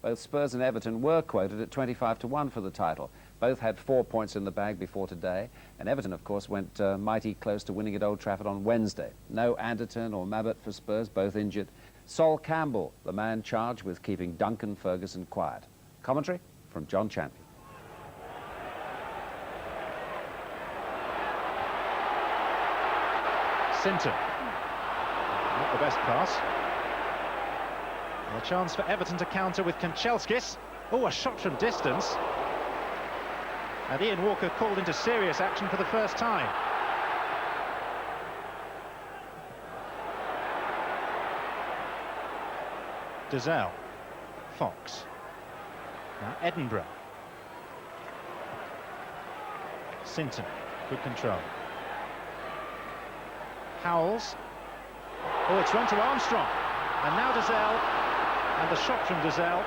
Both Spurs and Everton were quoted at 25-1 for the title. Both had 4 points in the bag before today, and Everton, of course, went mighty close to winning at Old Trafford on Wednesday. No Anderton or Mabbutt for Spurs, both injured. Sol Campbell, the man charged with keeping Duncan Ferguson quiet. Commentary from John Champion. Sinton. Not the best pass. And a chance for Everton to counter with Kanchelskis. Oh, a shot from distance. And Ian Walker called into serious action for the first time. Dazelle. Fox. Now Edinburgh. Sinton. Good control. Howells. Oh, it's run to Armstrong. And now Dazelle. And the shot from Dazelle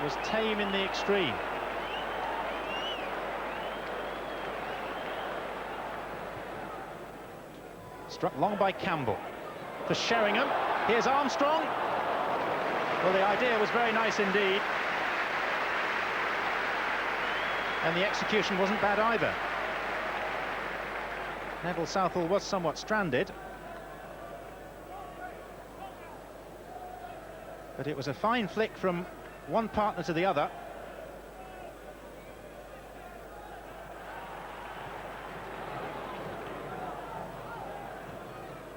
was tame in the extreme. Struck long by Campbell. For Sheringham. Here's Armstrong. Well, the idea was very nice indeed. And the execution wasn't bad either. Neville Southall was somewhat stranded. But it was a fine flick from one partner to the other.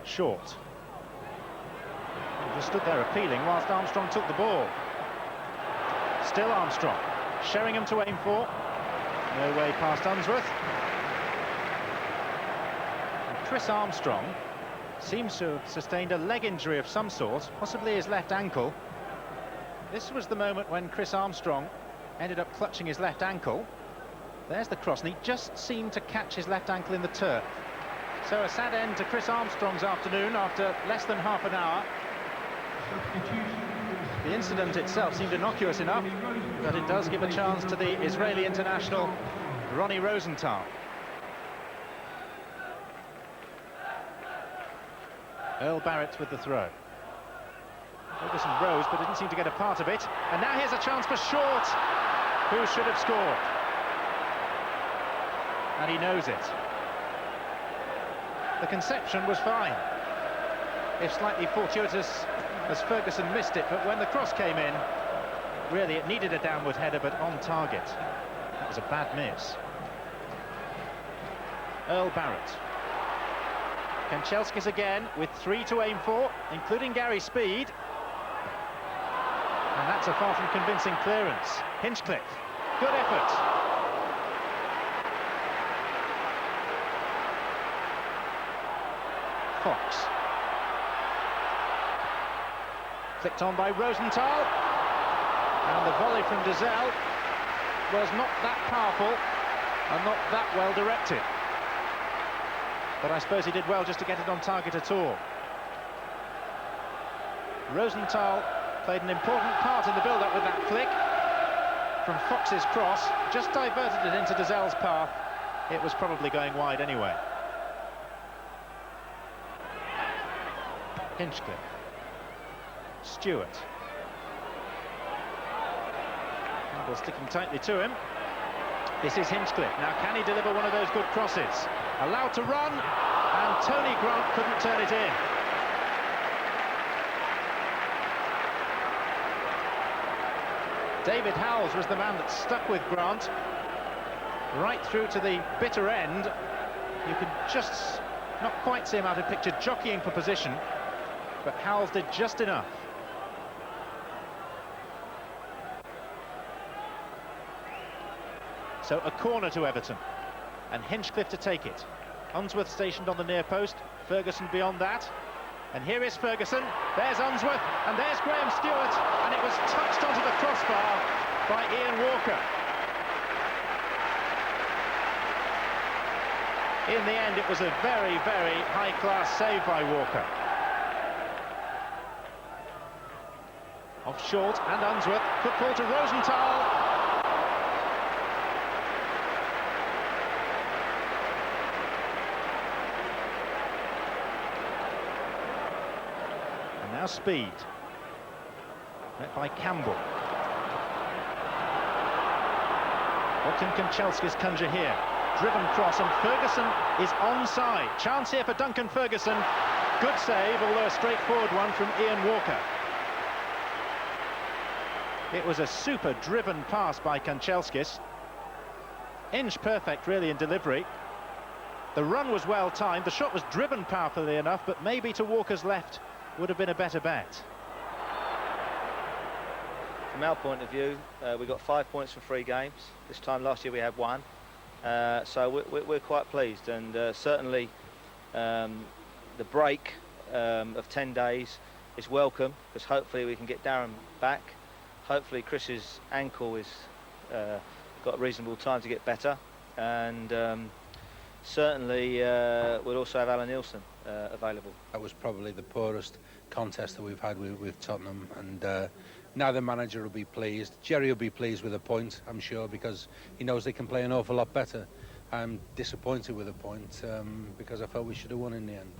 Short. He just stood there appealing whilst Armstrong took the ball. Still Armstrong. Sheringham to aim for. No way past Unsworth. And Chris Armstrong seems to have sustained a leg injury of some sort, possibly his left ankle. This was the moment when Chris Armstrong ended up clutching his left ankle. There's the cross, and he just seemed to catch his left ankle in the turf. So a sad end to Chris Armstrong's afternoon after less than half an hour. The incident itself seemed innocuous enough, but it does give a chance to the Israeli international Ronnie Rosenthal. Earl Barrett with the throw. Ferguson rose but didn't seem to get a part of it. And now here's a chance for Short, who should have scored. And he knows it. The conception was fine, if slightly fortuitous as Ferguson missed it, but when the cross came in, really it needed a downward header, but on target. That was a bad miss. Earl Barrett. Kanchelskis again with 3 to aim for, including Gary Speed. And that's a far from convincing clearance. Hinchcliffe, good effort. Fox. Flicked on by Rosenthal. And the volley from Dazelle was not that powerful and not that well directed. But I suppose he did well just to get it on target at all. Rosenthal played an important part in the build-up with that flick from Fox's cross, just diverted it into Dazelle's path. It was probably going wide anyway. Hinchcliffe. Stewart. Campbell sticking tightly to him. This is Hinchcliffe. Now, can he deliver one of those good crosses? Allowed to run, and Tony Grant couldn't turn it in. David Howells was the man that stuck with Grant right through to the bitter end. You could just not quite see him out of picture jockeying for position, but Howells did just enough. So a corner to Everton, and Hinchcliffe to take it. Unsworth stationed on the near post, Ferguson beyond that. And here is Ferguson, there's Unsworth, and there's Graham Stewart, and it was touched onto the crossbar by Ian Walker. In the end, it was a very, very high-class save by Walker. Off Short and Unsworth, good ball to Rosenthal. Now Speed, met by Campbell. What can Kanchelskis conjure here? Driven cross, and Ferguson is onside. Chance here for Duncan Ferguson. Good save, although a straightforward one from Ian Walker. It was a super driven pass by Kanchelskis. Inch perfect, really, in delivery. The run was well timed. The shot was driven powerfully enough, but maybe to Walker's left would have been a better bet. From our point of view, we got 5 points from 3 games. This time last year we had 1. So we're quite pleased, and certainly the break of 10 days is welcome, because hopefully we can get Darren back. Hopefully Chris's ankle is got reasonable time to get better, and certainly we'll also have Alan Nielsen available. That was probably the poorest contest that we've had with Tottenham, and now the manager will be pleased. Jerry will be pleased with a point, I'm sure, because he knows they can play an awful lot better. I'm disappointed with a point because I felt we should have won in the end.